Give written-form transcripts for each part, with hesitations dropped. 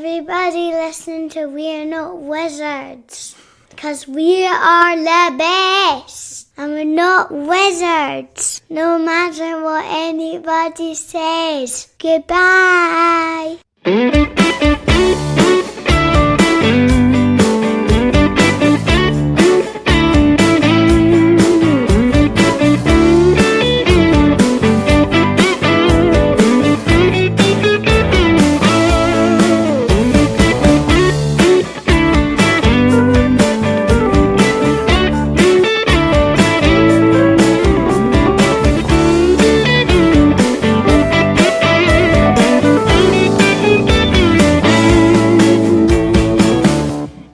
Everybody listen to We're Not Wizards, because we are the best, and we're not wizards, no matter what anybody says. Goodbye.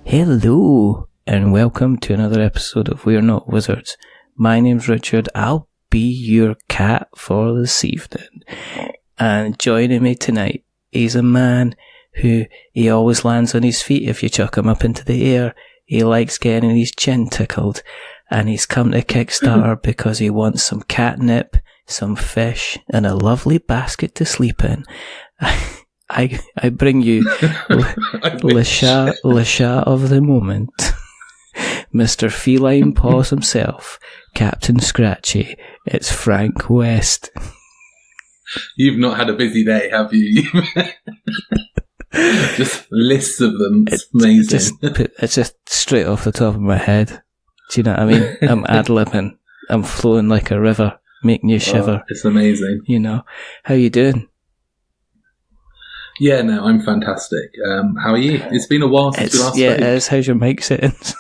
Hello, and welcome to another episode of We're Not Wizards. My name's Richard. I'll be your cat for this evening. And joining me tonight is a man who he always lands on his feet if you chuck him up into the air. He likes getting his chin tickled. And he's come to Kickstarter because he wants some catnip, some fish, and a lovely basket to sleep in. I bring you Le Chat of the moment, Mr. Feline Paws himself, Captain Scratchy. It's Feline Quest. You've not had a busy day, have you? Just lists of them. It's amazing. It's just straight off the top of my head. Do you know what I mean? I'm ad-libbing. I'm flowing like a river, making you shiver. Oh, it's amazing. You know. How you doing? Yeah, no, I'm fantastic. How are you? It's been a while since we last spoke. Yeah, it is. How's your mic settings?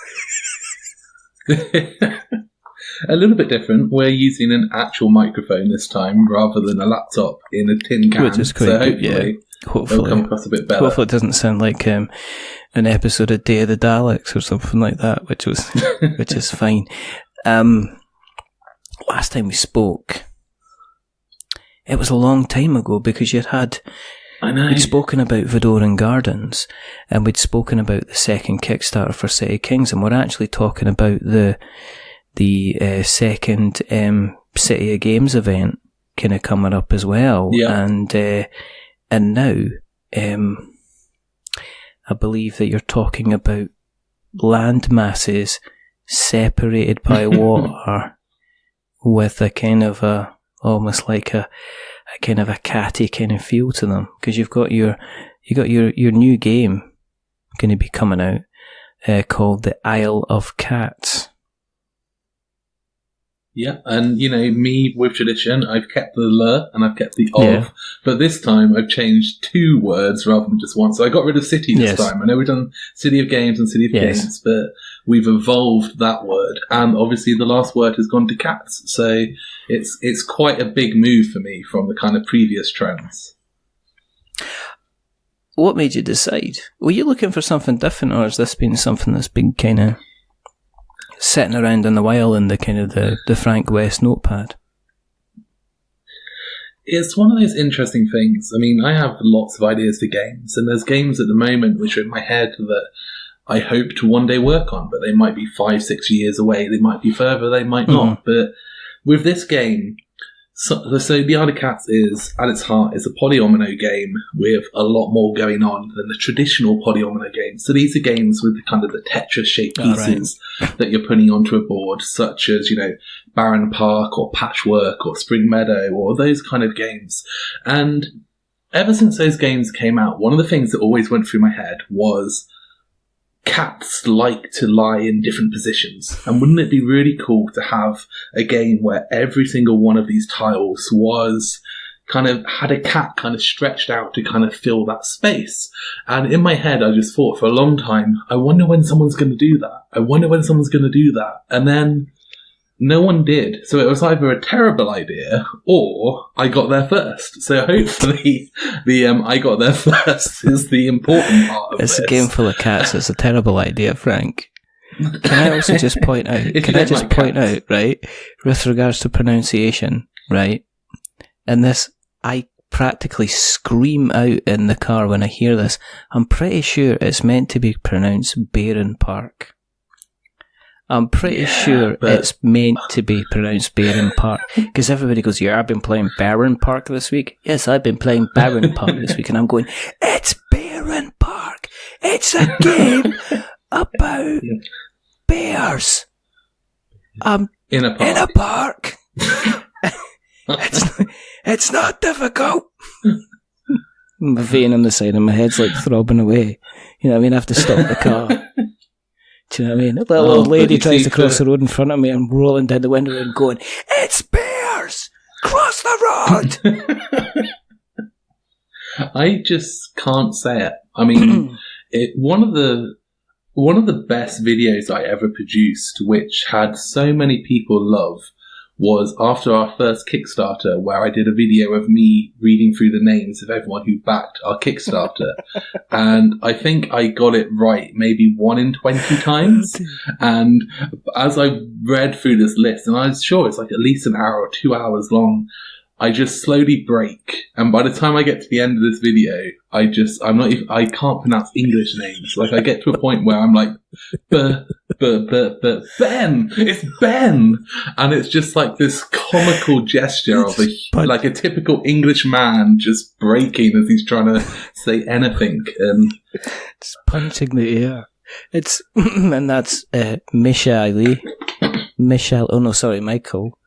A little bit different. We're using an actual microphone this time rather than a laptop in a tin can. Which is quite so good, yeah. Hopefully it'll come across a bit better. Hopefully it doesn't sound like an episode of Day of the Daleks or something like that, which is fine. Last time we spoke, it was a long time ago because we'd spoken about Vodoran Gardens, and we'd spoken about the second Kickstarter for City Kings, and we're actually talking about the second City of Games event kind of coming up as well. Yeah. And now I believe that you're talking about land masses separated by water with a kind of almost like a kind of a catty kind of feel to them, because you've got your new game going to be coming out called the Isle of Cats. Yeah, and me with tradition, I've kept the le and I've kept the of, but this time I've changed two words rather than just one. So I got rid of city this time. I know we've done City of Games and City of Games, but we've evolved that word, and obviously the last word has gone to cats. So it's quite a big move for me from the kind of previous trends. What made you decide? Were you looking for something different, or has this been something that's been kind of sitting around in the while in the kind of the Frank West notepad? It's one of those interesting things. I mean, I have lots of ideas for games, and there's games at the moment which are in my head that I hope to one day work on, but they might be 5-6 years away. They might be further, they might not. But with this game, so the Isle of Cats is, at its heart, is a polyomino game with a lot more going on than the traditional polyomino games. So these are games with kind of the Tetris-shaped pieces that you're putting onto a board, such as, Barren Park or Patchwork or Spring Meadow or those kind of games. And ever since those games came out, one of the things that always went through my head was cats like to lie in different positions. And wouldn't it be really cool to have a game where every single one of these tiles was kind of had a cat kind of stretched out to kind of fill that space? And in my head, I just thought for a long time, I wonder when someone's going to do that. And then no one did. So it was either a terrible idea or I got there first. So hopefully the I got there first is the important part of It's this. a game full of cats. It's a terrible idea, Frank. Can I also just point out, right, with regards to pronunciation, right, and this, I practically scream out in the car when I hear this. I'm pretty sure it's meant to be pronounced Baron Park. I'm pretty sure it's meant to be pronounced Baron Park, because everybody goes, yeah, I've been playing Baron Park this week. Yes, I've been playing Baron Park this week, and I'm going, it's Baron Park. It's a game about bears. In a park. It's not difficult. My vein on the side of my head's like throbbing away. You know what I mean? I have to stop the car. Do you know what I mean? A little old lady tries to cross the road in front of me. I'm rolling down the window and going, "It's bears! Cross the road!" I just can't say it. I mean, one of the best videos I ever produced, which had so many people love, was after our first Kickstarter, where I did a video of me reading through the names of everyone who backed our Kickstarter. And I think I got it right maybe 1 in 20 times. And as I read through this list, and I was sure it's like at least an hour or 2 hours long, I just slowly break. And by the time I get to the end of this video, I can't pronounce English names. Like, I get to a point where I'm like, Ben! It's Ben! And it's just like this comical gesture of a typical English man just breaking as he's trying to say anything. And just punching the air. It's, and that's, Michael. Michael.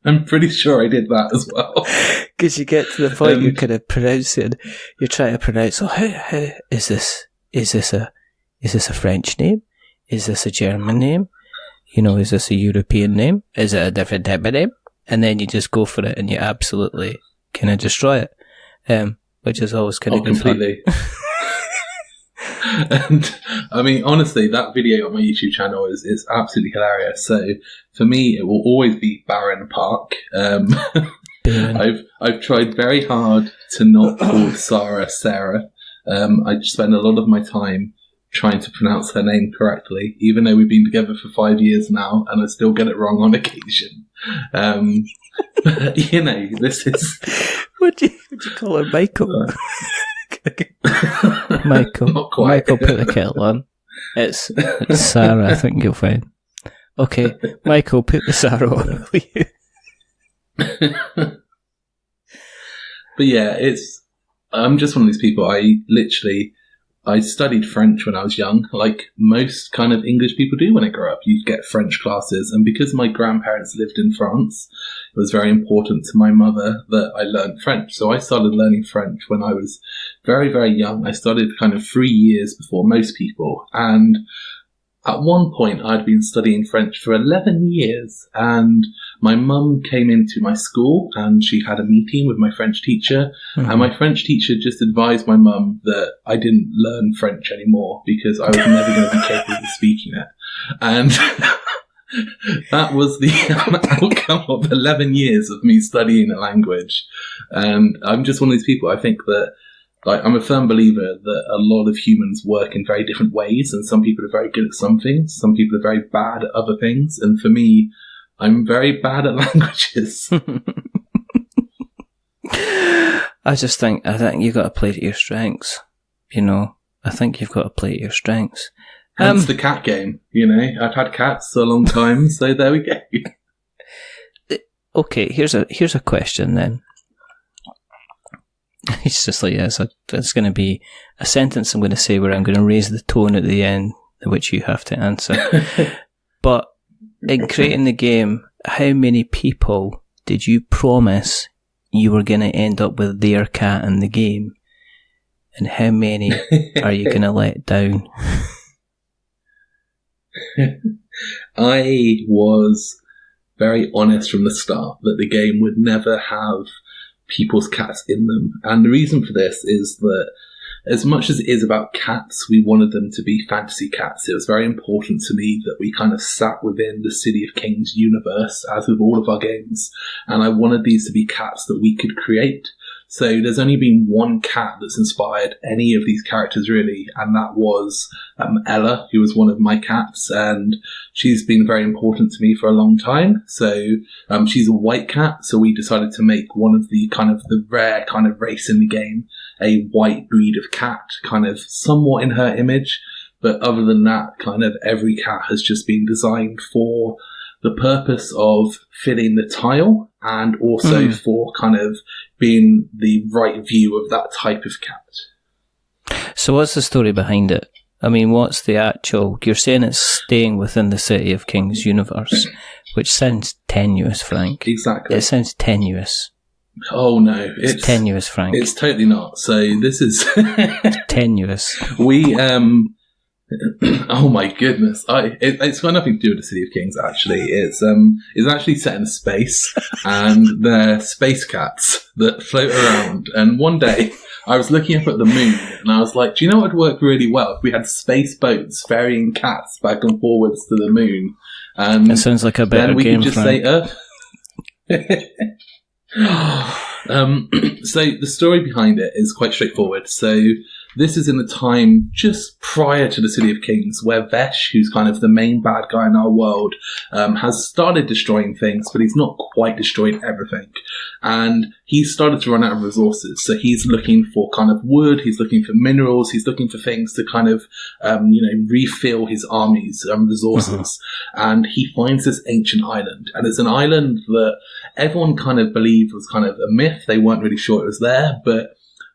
I'm pretty sure I did that as well. Because you get to the point you're kind of pronouncing, you're trying to pronounce, how is this? Is this a French name? Is this a German name? You know, is this a European name? Is it a different type of name? And then you just go for it and you absolutely kind of destroy it. Which is always kind of good completely. And I mean, honestly, that video on my YouTube channel is absolutely hilarious. So for me, it will always be Barren Park. I've tried very hard to not call Sarah. I spend a lot of my time trying to pronounce her name correctly, even though we've been together for 5 years now, and I still get it wrong on occasion. But, you know, this is... Would you call her Michael? Michael, put the kettle on. It's Sarah, I think you'll find. Okay, Michael, put the Sarah on, will you? But yeah, I'm just one of these people. I studied French when I was young, like most kind of English people do when they grow up. You get French classes, and because my grandparents lived in France, it was very important to my mother that I learned French. So I started learning French when I was very, very young. I started kind of 3 years before most people, and at one point I'd been studying French for 11 years, and my mum came into my school and she had a meeting with my French teacher, and my French teacher just advised my mum that I didn't learn French anymore because I was never going to be capable of speaking it. And that was the outcome of 11 years of me studying a language. And I'm just one of these people, I think that, like, I'm a firm believer that a lot of humans work in very different ways, and some people are very good at some things, some people are very bad at other things, and for me, I'm very bad at languages. I think you've got to play to your strengths, you know. I think you've got to play to your strengths. Hence the cat game, you know. I've had cats a long time, so there we go. Okay, here's a question then. It's just like, it's going to be a sentence I'm going to say where I'm going to raise the tone at the end, which you have to answer. But in creating the game, how many people did you promise you were going to end up with their cat in the game? And how many are you going to let down? I was very honest from the start that the game would never have people's cats in them. And the reason for this is that as much as it is about cats, we wanted them to be fantasy cats. It was very important to me that we kind of sat within the City of Kings universe, as with all of our games. And I wanted these to be cats that we could create. So there's only been one cat that's inspired any of these characters, really, and that was Ella, who was one of my cats, and she's been very important to me for a long time. So she's a white cat, so we decided to make one of the rare kind of race in the game, a white breed of cat, kind of somewhat in her image. But other than that, kind of every cat has just been designed for the purpose of filling the tile and also for kind of being the right view of that type of cat. So what's the story behind it? I mean, what's the actual... You're saying it's staying within the City of Kings universe, which sounds tenuous, Frank. Exactly. It sounds tenuous. Oh, no. It's tenuous, Frank. It's totally not. So this is... tenuous. We... Oh my goodness! It's got nothing to do with the City of Kings. Actually, it's actually set in space, and they're space cats that float around. And one day, I was looking up at the moon, and I was like, "Do you know what would work really well if we had space boats ferrying cats back and forwards to the moon?" And it sounds like a better then we game. Could just Frank. say Earth. So the story behind it is quite straightforward. So this is in the time just prior to the City of Kings, where Vesh, who's kind of the main bad guy in our world, has started destroying things, but he's not quite destroyed everything. And he's started to run out of resources. So he's looking for kind of wood, he's looking for minerals, he's looking for things to kind of, refill his armies and resources. And he finds this ancient island. And it's an island that everyone kind of believed was kind of a myth. They weren't really sure it was there, but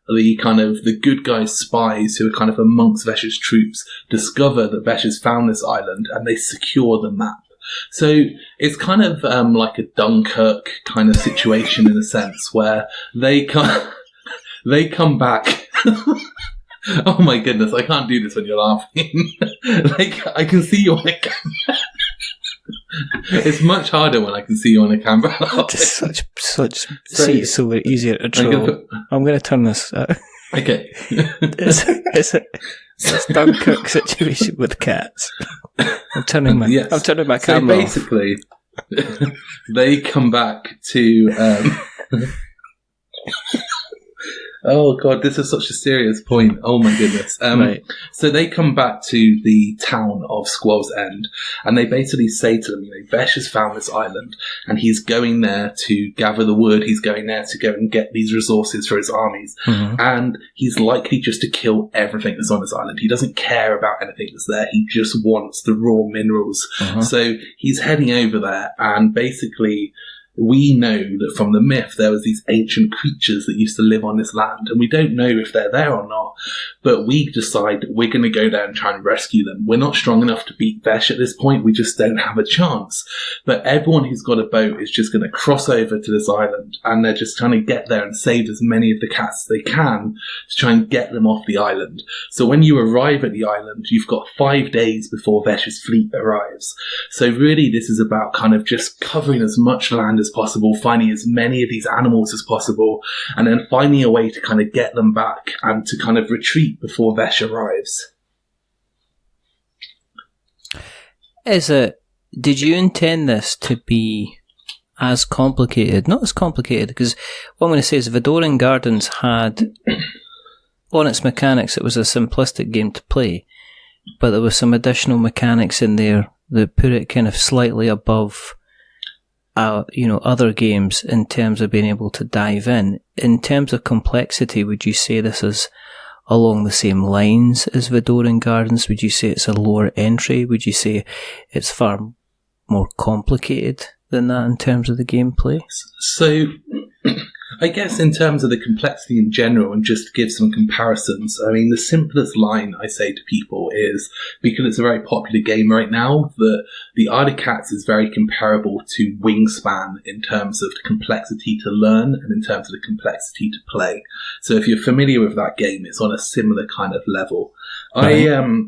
the good guys' spies who are kind of amongst Vesh's troops discover that Vesh has found this island and they secure the map. So it's kind of like a Dunkirk kind of situation in a sense where they come back. Oh my goodness, I can't do this when you're laughing. I can see you on a camera. It's much harder when I can see you on a camera. Such so easier to troll. I'm going to turn this. Okay. It's a Dunkirk situation with cats. I'm turning my camera. So basically, they come back to. Oh god, this is such a serious point. Oh my goodness. Right. So they come back to the town of Squall's End, and they basically say to them, Vesh has found this island, and he's going there to gather the wood, he's going there to go and get these resources for his armies, and he's likely just to kill everything that's on this island. He doesn't care about anything that's there, he just wants the raw minerals. So he's heading over there, and basically we know that from the myth there was these ancient creatures that used to live on this land, and we don't know if they're there or not, but we decide that we're going to go there and try and rescue them. We're not strong enough to beat Vesh at this point, we just don't have a chance. But everyone who's got a boat is just going to cross over to this island, and they're just trying to get there and save as many of the cats as they can to try and get them off the island. So when you arrive at the island, you've got 5 days before Vesh's fleet arrives. So really this is about kind of just covering as much land as possible, finding as many of these animals as possible, and then finding a way to kind of get them back and to kind of retreat before Vesh arrives. Did you intend this to be as complicated? Not as complicated, because what I'm going to say is Vidoran Gardens had, on its mechanics, it was a simplistic game to play, but there was some additional mechanics in there that put it kind of slightly above other games in terms of being able to dive in. In terms of complexity, would you say this is along the same lines as Vidoran Gardens? Would you say it's a lower entry? Would you say it's far more complicated than that in terms of the gameplay? So, I guess in terms of the complexity in general, and just to give some comparisons, I mean, the simplest line I say to people is, because it's a very popular game right now, that the Isle of Cats is very comparable to Wingspan in terms of the complexity to learn and in terms of the complexity to play. So if you're familiar with that game, it's on a similar kind of level. Right.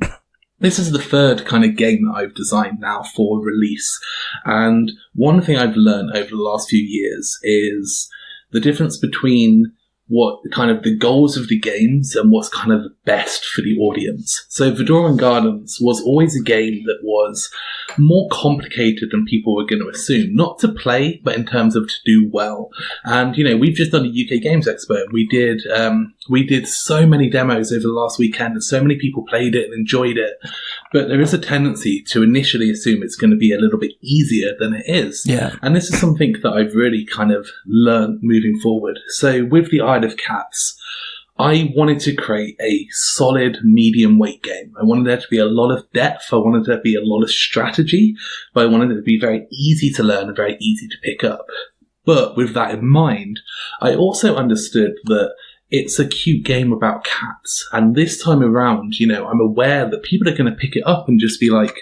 This is the third kind of game that I've designed now for release. And one thing I've learned over the last few years is the difference between what kind of the goals of the games and what's kind of best for the audience. So Vidoran Gardens was always a game that was more complicated than people were going to assume. Not to play, but in terms of to do well. And, we've just done a UK Games Expo. We did so many demos over the last weekend, and so many people played it and enjoyed it. But there is a tendency to initially assume it's going to be a little bit easier than it is. Yeah. And this is something that I've really kind of learned moving forward. So with the Isle of Cats, I wanted to create a solid medium weight game. I wanted there to be a lot of depth. I wanted there to be a lot of strategy, but I wanted it to be very easy to learn and very easy to pick up. But with that in mind, I also understood that it's a cute game about cats. And this time around, I'm aware that people are going to pick it up and just be like,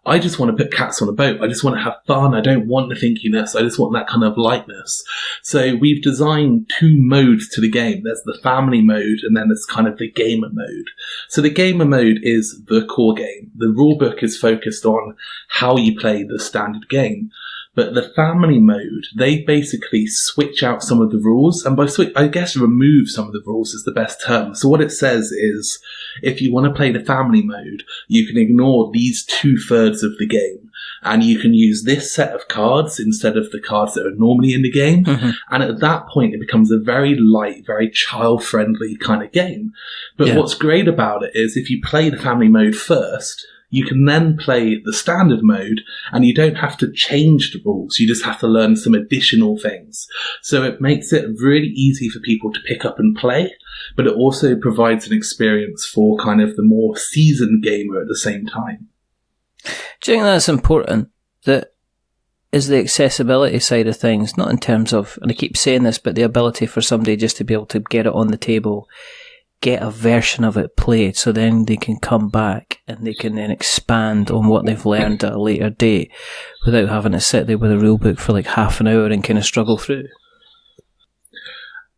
I just want to put cats on a boat. I just want to have fun. I don't want the thinkiness. I just want that kind of lightness. So we've designed 2 modes to the game. There's the family mode, and then there's kind of the gamer mode. So the gamer mode is the core game. The rulebook is focused on how you play the standard game. But the family mode, they basically switch out some of the rules, and by switch, I guess remove some of the rules is the best term. So what it says is, if you want to play the family mode, you can ignore these 2/3 of the game, and you can use this set of cards instead of the cards that are normally in the game. Mm-hmm. And at that point, it becomes a very light, very child-friendly kind of game. But what's great about it is if you play the family mode first, you can then play the standard mode, and you don't have to change the rules. You just have to learn some additional things. So it makes it really easy for people to pick up and play, but it also provides an experience for kind of the more seasoned gamer at the same time. Do you think that's important? That is the accessibility side of things, not in terms of, and I keep saying this, but the ability for somebody just to be able to get it on the table, get a version of it played, so then they can come back and they can then expand on what they've learned at a later date without having to sit there with a rulebook for like half an hour and kind of struggle through.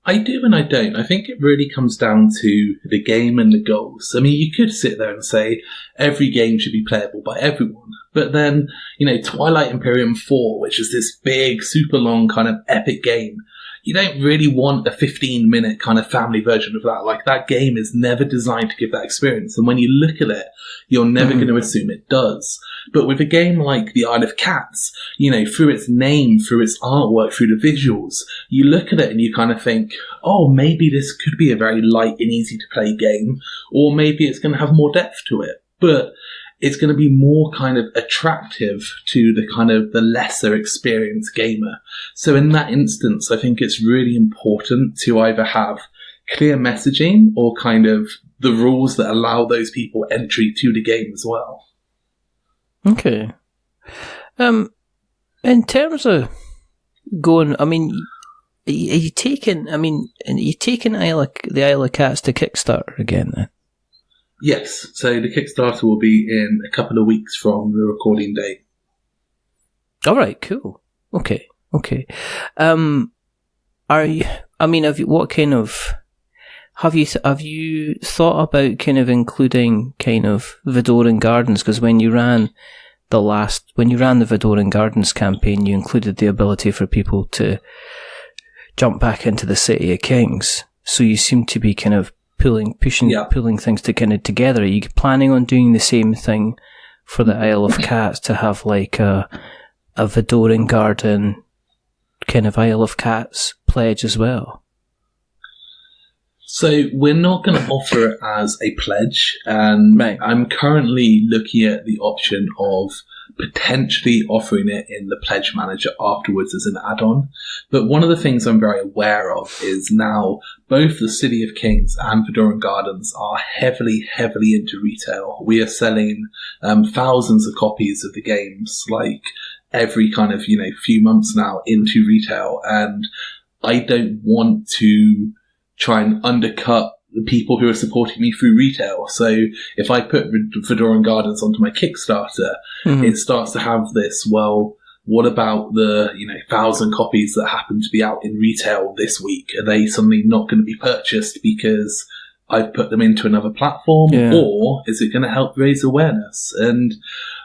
I do and I don't. I think it really comes down to the game and the goals. I mean, you could sit there and say every game should be playable by everyone. But then, Twilight Imperium 4, which is this big, super long kind of epic game, you don't really want a 15-minute kind of family version of that. Like, that game is never designed to give that experience. And when you look at it, you're never going to assume it does. But with a game like The Isle of Cats, through its name, through its artwork, through the visuals, you look at it and you kind of think, oh, maybe this could be a very light and easy to play game, or maybe it's going to have more depth to it. But it's going to be more kind of attractive to the kind of the lesser experienced gamer. So in that instance, I think it's really important to either have clear messaging or kind of the rules that allow those people entry to the game as well. Okay. In terms of going, I mean, are you taking the Isle of Cats to Kickstarter again then? Yes, so the Kickstarter will be in a couple of weeks from the recording date. All right, cool. Okay. Have you thought about kind of including kind of Vidoran Gardens? Because when you ran the Vidoran Gardens campaign, you included the ability for people to jump back into the City of Kings. So you seem to be kind of pulling things to kind of together. Are you planning on doing the same thing for the Isle of Cats, to have like a Vidoran Garden kind of Isle of Cats pledge as well? So we're not going to offer it as a pledge, and right. I'm currently looking at the option of potentially offering it in the Pledge Manager afterwards as an add-on. But one of the things I'm very aware of is now both the City of Kings and Vidoran Gardens are heavily into retail. We are selling thousands of copies of the games, like every kind of few months now, into retail, and I don't want to try and undercut the people who are supporting me through retail. So if I put Vidoran Gardens onto my Kickstarter, it starts to have this, well, what about the 1,000 copies that happen to be out in retail this week? Are they suddenly not going to be purchased because I've put them into another platform? Yeah. Or is it going to help raise awareness? And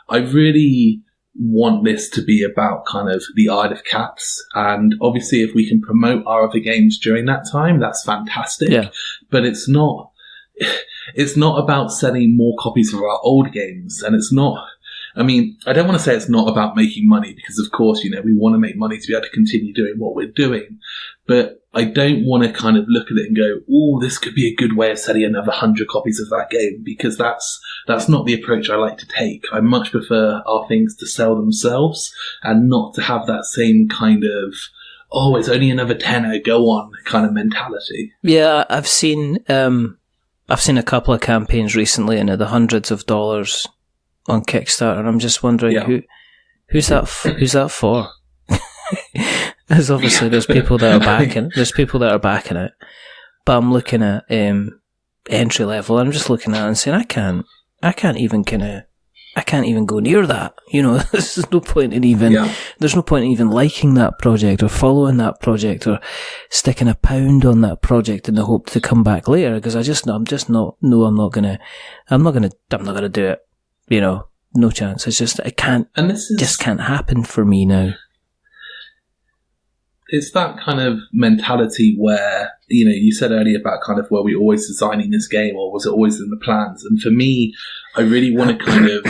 I really want this to be about kind of the Isle of Cats, and obviously if we can promote our other games during that time, that's fantastic. Yeah. But it's not about selling more copies of our old games, and it's not, I mean, I don't want to say it's not about making money, because of course, we want to make money to be able to continue doing what we're doing, but I don't want to kind of look at it and go, oh, this could be a good way of selling another 100 copies of that game, because that's not the approach I like to take. I much prefer our things to sell themselves and not to have that same kind of, oh, it's only another tenner, go on kind of mentality. Yeah, I've seen a couple of campaigns recently into the hundreds of dollars on Kickstarter, and I'm just wondering who's that for? There's obviously there's people that are backing it. But I'm looking at entry level. I'm just looking at it and saying, I can't even go near that. You know, there's no point in even liking that project or following that project or sticking £1 on that project in the hope to come back later, because I'm not gonna do it. You know, no chance. It's just, just can't happen for me now. It's that kind of mentality where, you know, you said earlier about kind of, were we always designing this game, or was it always in the plans? And for me, I really want to kind of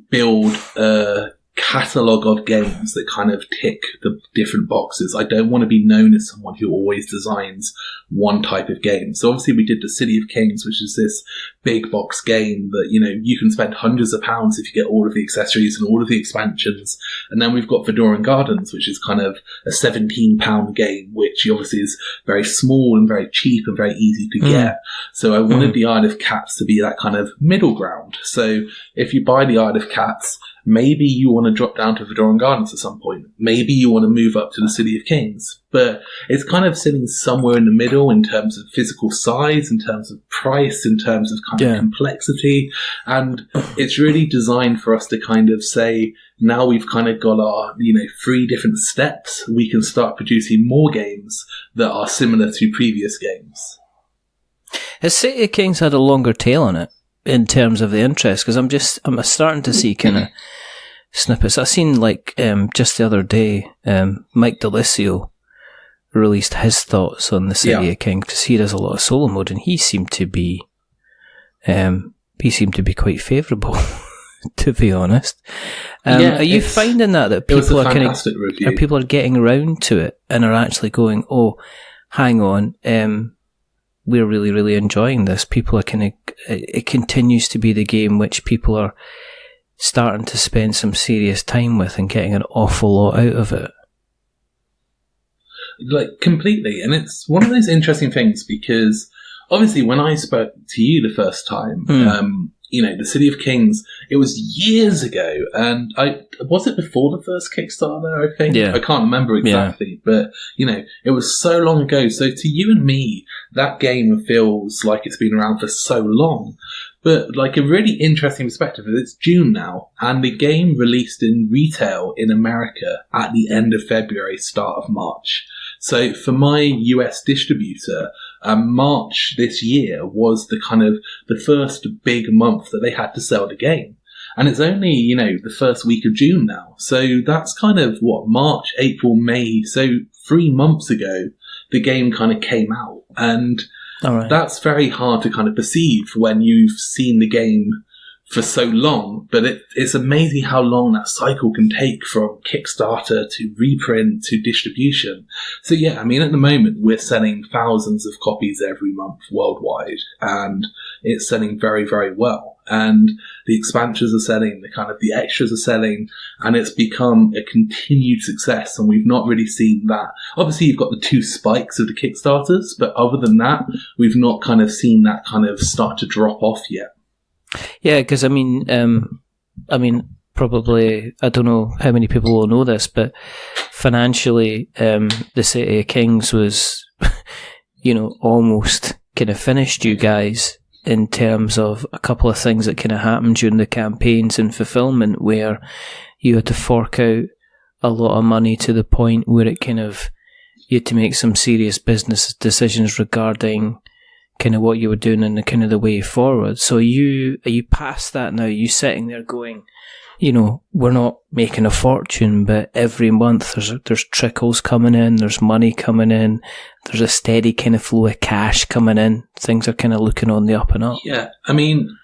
build a catalogue of games that kind of tick the different boxes. I don't want to be known as someone who always designs one type of game. So obviously we did the City of Kings, which is this big box game that, you know, you can spend hundreds of pounds if you get all of the accessories and all of the expansions. And then we've got Fedoran Gardens, which is kind of a £17 game, which obviously is very small and very cheap and very easy to get. So I wanted the Isle of Cats to be that kind of middle ground. So if you buy the Isle of Cats, maybe you want to drop down to Fedoran Gardens at some point. Maybe you want to move up to the City of Kings. But it's kind of sitting somewhere in the middle in terms of physical size, in terms of price, in terms of kind of complexity. And it's really designed for us to kind of say, now we've kind of got our, you know, 3 different steps, we can start producing more games that are similar to previous games. Has City of Kings had a longer tail on it in terms of the interest? Because I'm starting to see kind of snippets. I seen like just the other day, Mike DeLisio released his thoughts on the City of Kings, because he does a lot of solo mode, and he seemed to be quite favourable, to be honest. Are you finding that people are kind of people are getting around to it and are actually going, oh, hang on, we're really, really enjoying this. People are kind of, it continues to be the game which people are starting to spend some serious time with and getting an awful lot out of it. Like, completely. And it's one of those interesting things, because obviously when I spoke to you the first time, you know, the City of Kings, it was years ago, and was it before the first Kickstarter, I think? I can't remember exactly, but, you know, it was so long ago. So to you and me, that game feels like it's been around for so long. But, like, a really interesting perspective is it's June now, and the game released in retail in America at the end of February, start of March. So for my US distributor, March this year was the kind of the first big month that they had to sell the game. And it's only, you know, the first week of June now. So that's kind of March, April, May. So 3 months ago, the game kind of came out. And that's very hard to kind of perceive when you've seen the game for so long, but it's amazing how long that cycle can take from Kickstarter to reprint to distribution. So yeah, I mean, at the moment we're selling thousands of copies every month worldwide, and it's selling very, very well. And the expansions are selling, the extras are selling, and it's become a continued success. And we've not really seen that. Obviously, you've got the 2 spikes of the Kickstarters, but other than that, we've not kind of seen that kind of start to drop off yet. Yeah, because I mean, probably, I don't know how many people will know this, but financially, the City of Kings was, you know, almost kind of finished you guys in terms of a couple of things that kind of happened during the campaigns and fulfillment, where you had to fork out a lot of money to the point where it kind of, you had to make some serious business decisions regarding kind of what you were doing and the kind of the way forward. So are you past that now? Are you sitting there going, you know, we're not making a fortune, but every month there's trickles coming in, there's money coming in, there's a steady kind of flow of cash coming in. Things are kind of looking on the up and up. Yeah, I mean,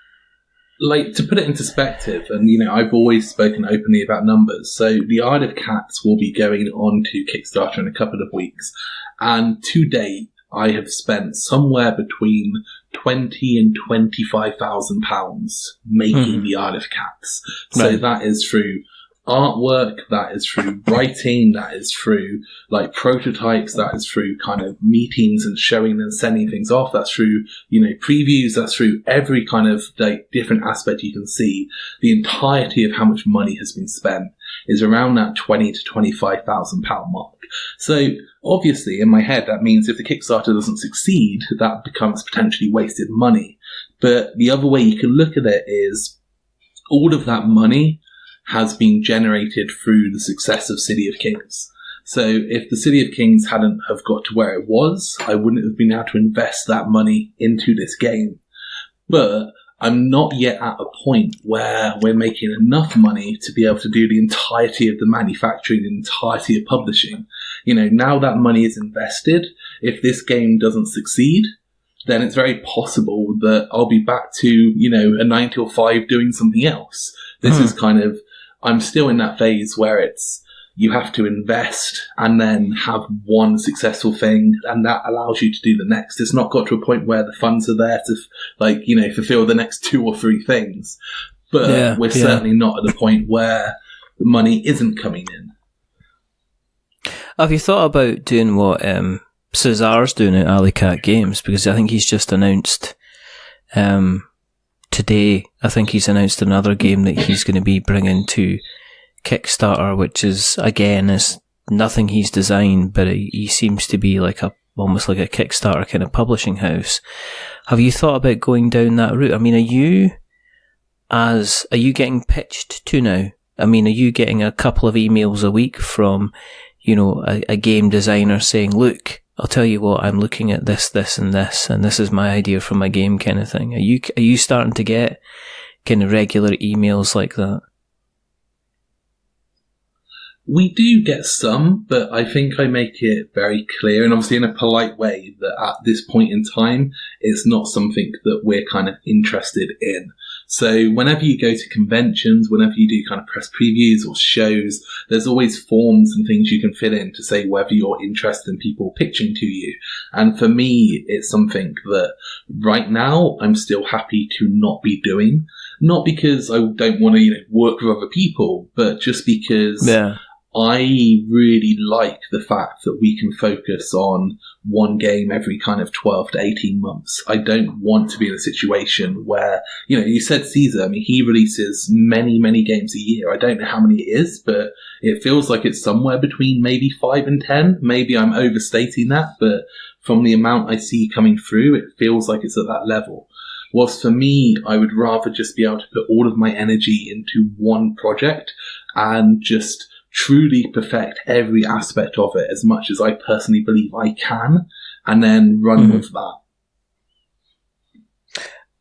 like, to put it in perspective, and, you know, I've always spoken openly about numbers. So the Isle of Cats will be going on to Kickstarter in a couple of weeks, and to date, I have spent somewhere between £20,000 and £25,000 making the Isle of Cats. So that is through artwork, that is through writing, that is through like prototypes, that is through kind of meetings and showing and sending things off, that's through, previews, that's through every kind of like different aspect you can see. The entirety of how much money has been spent is around that £20,000 to £25,000 mark. So obviously in my head that means if the Kickstarter doesn't succeed, that becomes potentially wasted money. But the other way you can look at it is all of that money has been generated through the success of City of Kings. So if the City of Kings hadn't have got to where it was, I wouldn't have been able to invest that money into this game. But I'm not yet at a point where we're making enough money to be able to do the entirety of the manufacturing, the entirety of publishing. Now that money is invested, if this game doesn't succeed, then it's very possible that I'll be back to, a 9 till 5 doing something else. This is kind of, I'm still in that phase where it's, you have to invest and then have one successful thing, and that allows you to do the next. It's not got to a point where the funds are there to, fulfill the next 2 or 3 things. But we're certainly not at the point where the money isn't coming in. Have you thought about doing what Cesar's doing at Alley Cat Games? Because I think he's just announced today, I think he's announced another game that he's going to be bringing to Kickstarter, which is nothing he's designed, but he seems to be almost like a Kickstarter kind of publishing house. Have you thought about going down that route? I mean, are you getting pitched to now? I mean, are you getting a couple of emails a week from, a game designer saying, look, I'll tell you what, I'm looking at this, and this is my idea for my game kind of thing? Are you starting to get kind of regular emails like that? We do get some, but I think I make it very clear, and obviously in a polite way, that at this point in time, it's not something that we're kind of interested in. So whenever you go to conventions, whenever you do kind of press previews or shows, there's always forms and things you can fill in to say whether you're interested in people pitching to you. And for me, it's something that right now I'm still happy to not be doing. Not because I don't want to, work with other people, but just because I really like the fact that we can focus on one game every kind of 12 to 18 months. I don't want to be in a situation where, you said Caesar, I mean, he releases many, many games a year. I don't know how many it is, but it feels like it's somewhere between maybe 5 and 10. Maybe I'm overstating that, but from the amount I see coming through, it feels like it's at that level. Whilst for me, I would rather just be able to put all of my energy into one project and just truly perfect every aspect of it as much as I personally believe I can, and then run with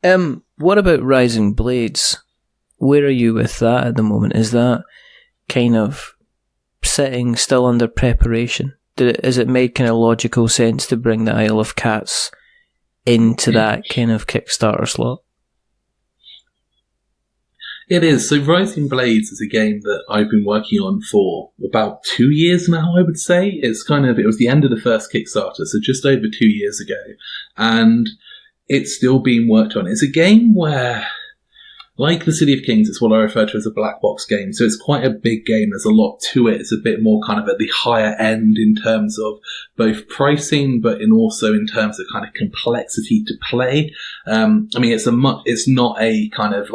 that. What about Rising Blades? Where are you with that at the moment? Is that kind of sitting still under preparation? Is it made kind of logical sense to bring the Isle of Cats into that kind of Kickstarter slot? It is. So Rising Blades is a game that I've been working on for about 2 years now, I would say. It was the end of the first Kickstarter, so just over 2 years ago. And it's still being worked on. It's a game where, like the City of Kings, it's what I refer to as a black box game. So it's quite a big game. There's a lot to it. It's a bit more kind of at the higher end in terms of both pricing, but also in terms of kind of complexity to play. I mean, it's not a kind of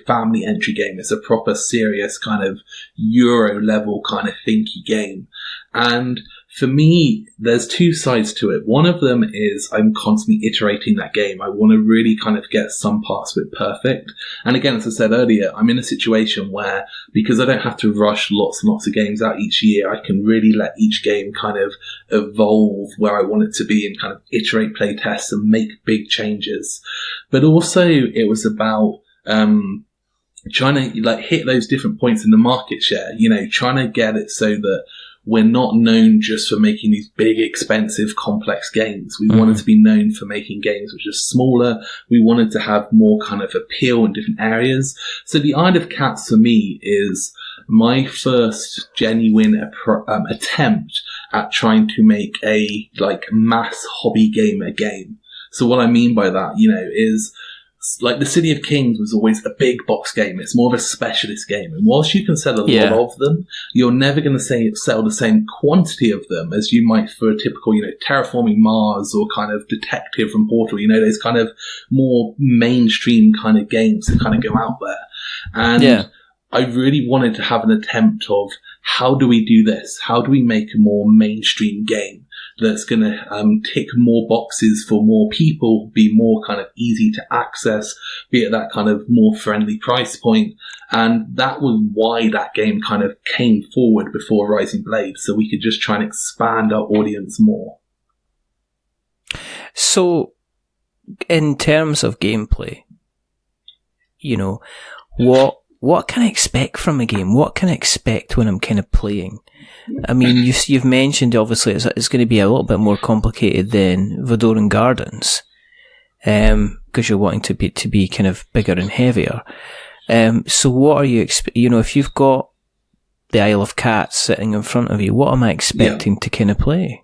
family entry game. It's a proper serious kind of Euro level kind of thinky game. And for me, there's 2 sides to it. One of them is I'm constantly iterating that game. I want to really kind of get some parts of it perfect. And again, as I said earlier, I'm in a situation where, because I don't have to rush lots and lots of games out each year, I can really let each game kind of evolve where I want it to be and kind of iterate play tests and make big changes. But also it was about trying to hit those different points in the market share, trying to get it so that we're not known just for making these big, expensive, complex games. We wanted to be known for making games which are smaller. We wanted to have more kind of appeal in different areas. So the Isle of Cats for me is my first genuine attempt at trying to make a mass hobby gamer game. So what I mean by that, is like the City of Kings was always a big box game. It's more of a specialist game. And whilst you can sell a lot of them, you're never going to sell the same quantity of them as you might for a typical, Terraforming Mars or kind of Detective from Portal, those kind of more mainstream kind of games that kind of go out there. And I really wanted to have an attempt of how do we do this? How do we make a more mainstream game that's going to tick more boxes for more people, be more kind of easy to access, be at that kind of more friendly price point. And that was why that game kind of came forward before Rising Blade, so we could just try and expand our audience more. So, in terms of gameplay, what can I expect from a game? What can I expect when I'm kind of playing? I mean, you've mentioned obviously it's going to be a little bit more complicated than Vodoran Gardens, because you're wanting to be kind of bigger and heavier. So what are you if you've got the Isle of Cats sitting in front of you, what am I expecting to kind of play?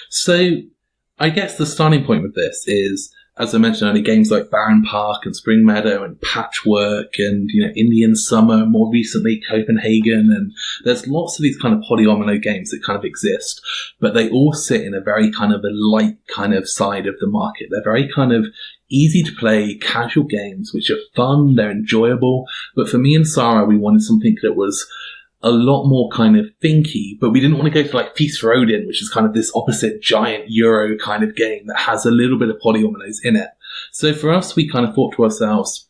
So, I guess the starting point with this is, as I mentioned earlier, games like Barren Park and Spring Meadow and Patchwork and, Indian Summer, more recently Copenhagen, and there's lots of these kind of polyomino games that kind of exist, but they all sit in a very kind of a light kind of side of the market. They're very kind of easy to play, casual games, which are fun, they're enjoyable, but for me and Sarah, we wanted something that was a lot more kind of thinky, but we didn't want to go for like Feast for Odin, which is kind of this opposite giant Euro kind of game that has a little bit of polyominoes in it. So for us, we kind of thought to ourselves,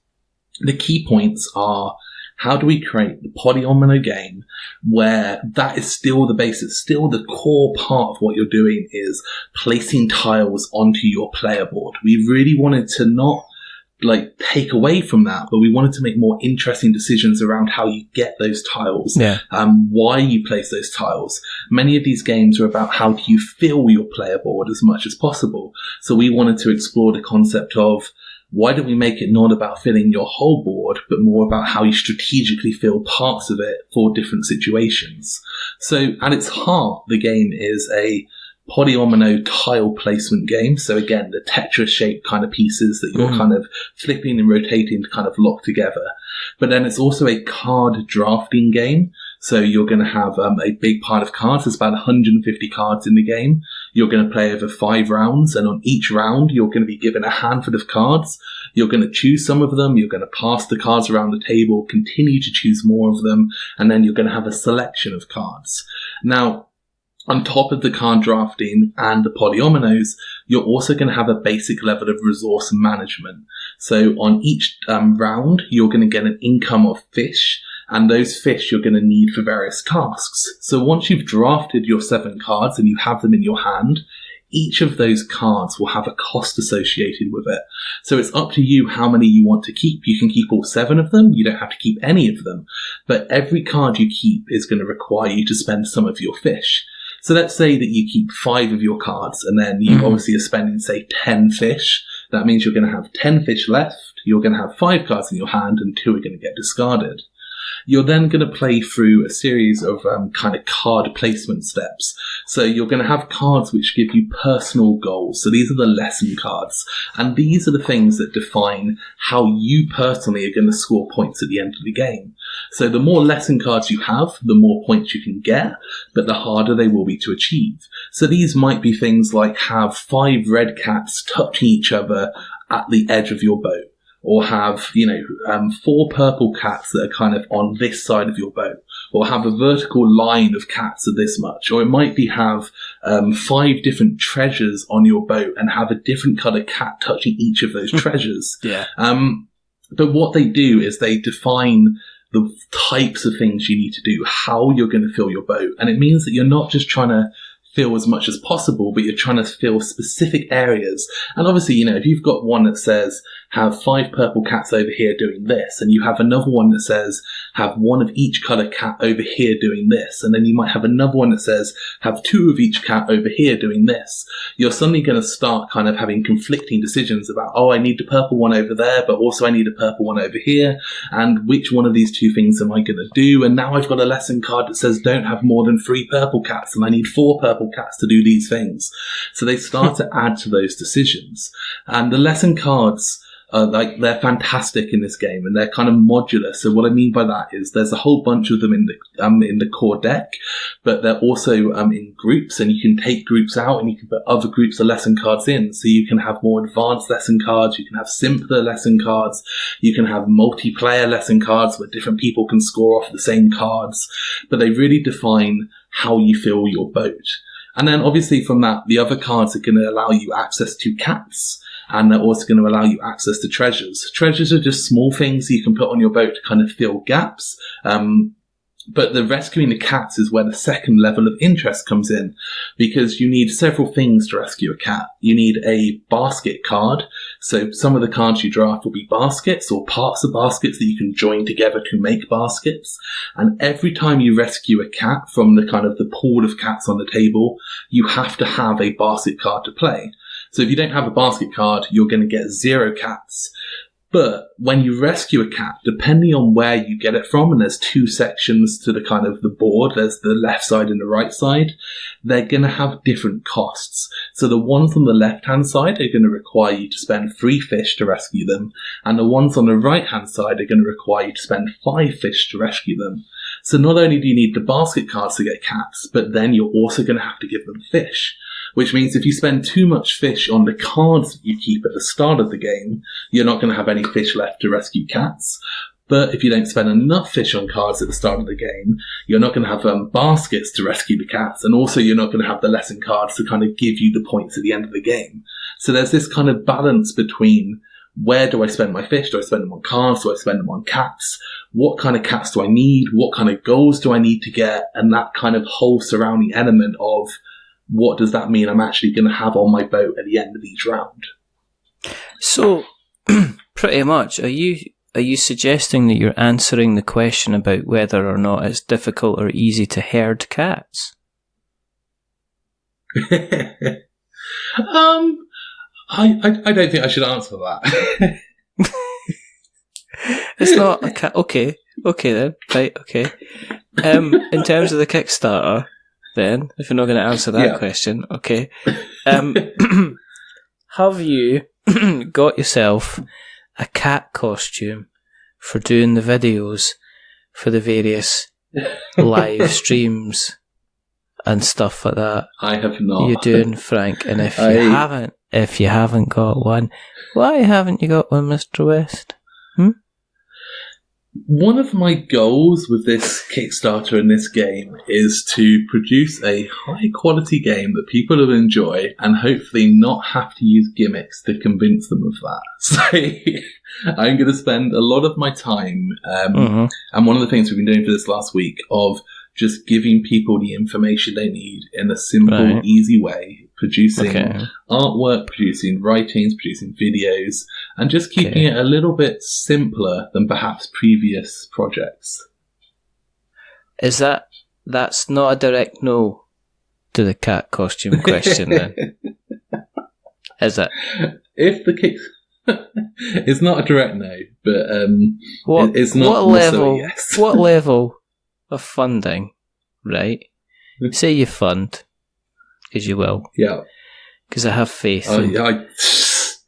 the key points are, how do we create the polyomino game where that is still the basis, still the core part of what you're doing is placing tiles onto your player board. We really wanted to not take away from that, but we wanted to make more interesting decisions around how you get those tiles, why you place those tiles. Many of these games are about how do you fill your player board as much as possible. So we wanted to explore the concept of, why don't we make it not about filling your whole board, but more about how you strategically fill parts of it for different situations. So at its heart, the game is a polyomino tile placement game. So again, the Tetris-shaped kind of pieces that you're kind of flipping and rotating to kind of lock together. But then it's also a card drafting game. So you're going to have a big pile of cards. There's about 150 cards in the game. You're going to play over 5 rounds, and on each round, you're going to be given a handful of cards. You're going to choose some of them. You're going to pass the cards around the table, continue to choose more of them, and then you're going to have a selection of cards. Now, on top of the card drafting and the polyominoes, you're also going to have a basic level of resource management. So on each round, you're going to get an income of fish, and those fish you're going to need for various tasks. So once you've drafted your 7 cards and you have them in your hand, each of those cards will have a cost associated with it. So it's up to you how many you want to keep. You can keep all 7 of them. You don't have to keep any of them. But every card you keep is going to require you to spend some of your fish. So let's say that you keep 5 of your cards, and then you obviously are spending, say, 10 fish. That means you're going to have 10 fish left. You're going to have 5 cards in your hand, and 2 are going to get discarded. You're then going to play through a series of kind of card placement steps. So you're going to have cards which give you personal goals. So these are the lesson cards. And these are the things that define how you personally are going to score points at the end of the game. So the more lesson cards you have, the more points you can get, but the harder they will be to achieve. So these might be things like have 5 red cats touching each other at the edge of your boat. Or have, 4 purple cats that are kind of on this side of your boat. Or have a vertical line of cats of this much. Or it might be have 5 different treasures on your boat and have a different colour cat touching each of those treasures. But what they do is they define the types of things you need to do, how you're going to fill your boat. And it means that you're not just trying to fill as much as possible, but you're trying to fill specific areas. And obviously, if you've got one that says, have 5 purple cats over here doing this, and you have another one that says, have 1 of each colour cat over here doing this, and then you might have another one that says, have 2 of each cat over here doing this, you're suddenly going to start kind of having conflicting decisions about, I need the purple one over there, but also I need a purple one over here, and which one of these 2 things am I going to do? And now I've got a lesson card that says, don't have more than 3 purple cats, and I need 4 purple more cats to do these things. So they start to add to those decisions. And the lesson cards, they're fantastic in this game, and they're kind of modular. So what I mean by that is there's a whole bunch of them in the core deck, but they're also in groups, and you can take groups out and you can put other groups of lesson cards in. So you can have more advanced lesson cards, you can have simpler lesson cards, you can have multiplayer lesson cards where different people can score off the same cards, but they really define how you fill your boat. And then obviously from that, the other cards are going to allow you access to cats, and they're also going to allow you access to treasures. Treasures are just small things you can put on your boat to kind of fill gaps. But the rescuing the cats is where the second level of interest comes in, because you need several things to rescue a cat. You need a basket card. So some of the cards you draft will be baskets or parts of baskets that you can join together to make baskets. And every time you rescue a cat from the kind of the pool of cats on the table, you have to have a basket card to play. So if you don't have a basket card, you're going to get 0 cats. But when you rescue a cat, depending on where you get it from, and there's 2 sections to the kind of the board, there's the left side and the right side, they're going to have different costs. So the ones on the left-hand side are going to require you to spend 3 fish to rescue them, and the ones on the right-hand side are going to require you to spend 5 fish to rescue them. So not only do you need the basket cards to get cats, but then you're also going to have to give them fish. Which means if you spend too much fish on the cards that you keep at the start of the game, you're not going to have any fish left to rescue cats. But if you don't spend enough fish on cards at the start of the game, you're not going to have baskets to rescue the cats, and also you're not going to have the lesson cards to kind of give you the points at the end of the game. So there's this kind of balance between where do I spend my fish? Do I spend them on cards? Do I spend them on cats? What kind of cats do I need? What kind of goals do I need to get? And that kind of whole surrounding element of what does that mean I'm actually going to have on my boat at the end of each round? So, pretty much, are you suggesting that you're answering the question about whether or not it's difficult or easy to herd cats? I don't think I should answer that. It's not a cat. Okay then. Right. Okay. In terms of the Kickstarter, then, if you're not going to answer that question, okay. Have you got yourself a cat costume for doing the videos for the various live streams and stuff like that? I have not. You're doing, Frank, and if you haven't got one, why haven't you got one, Mr. West? One of my goals with this Kickstarter and this game is to produce a high-quality game that people will enjoy and hopefully not have to use gimmicks to convince them of that. So I'm going to spend a lot of my time, and one of the things we've been doing for this last week, of just giving people the information they need in a simple, easy way, producing artwork, producing writings, producing videos, and just keeping it a little bit simpler than perhaps previous projects. That's not a direct no to the cat costume question then? Is it? If the kick... It's not a direct no, but it's not level, yes. What level of funding, right? Say you fund, because you will. Yeah. Because I have faith. I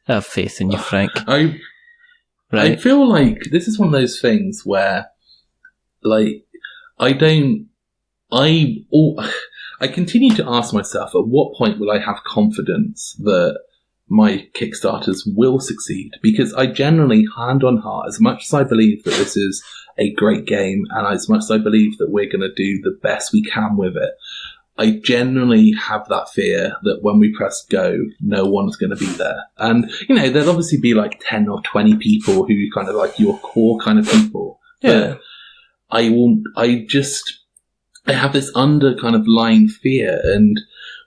have faith in you, Frank. I feel like this is one of those things where, like, I continue to ask myself, at what point will I have confidence that my Kickstarters will succeed? Because I generally, hand on heart, as much as I believe that this is a great game, and as much as I believe that we're going to do the best we can with it, I generally have that fear that when we press go, no one's going to be there. And, there'll obviously be like 10 or 20 people who kind of like your core kind of people. Yeah. But I have this under kind of lying fear. And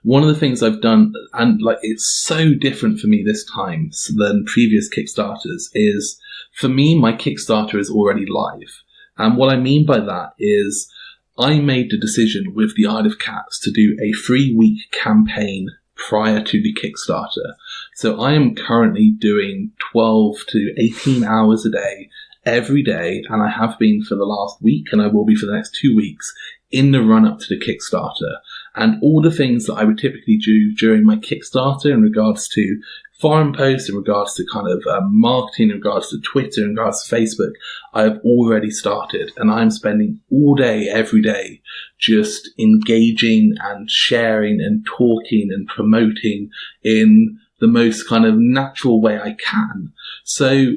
one of the things I've done, and like it's so different for me this time than previous Kickstarters, is for me, my Kickstarter is already live. And what I mean by that is I made the decision with the Isle of Cats to do a 3-week campaign prior to the Kickstarter. So I am currently doing 12 to 18 hours a day, every day, and I have been for the last week, and I will be for the next 2 weeks, in the run-up to the Kickstarter. And all the things that I would typically do during my Kickstarter in regards to forum posts, in regards to kind of marketing, in regards to Twitter, in regards to Facebook, I have already started, and I'm spending all day, every day, just engaging and sharing and talking and promoting in the most kind of natural way I can. So,